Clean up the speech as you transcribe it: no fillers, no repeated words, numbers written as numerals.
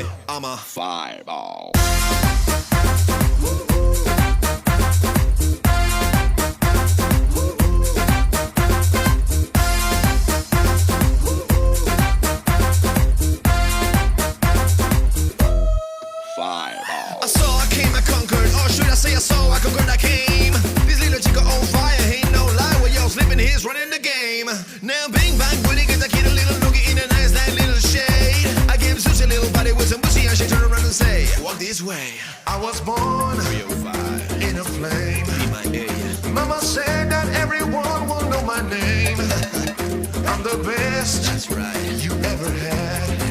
say I'm a fireball. I saw, I came, I conquered. Or should I say I saw, I conquered, I came. This little chick on fire, ain't no lie. Well, yo, sleeping here's running the game. Now bing bang, booty, get the kid a little nookie in a nice, nice little shade. I give Susie a little body with some bushy and she turn around and say, walk this way. I was born 305 in a flame. in my area. Mama said that everyone will know my name. I'm the best That's right. you ever had.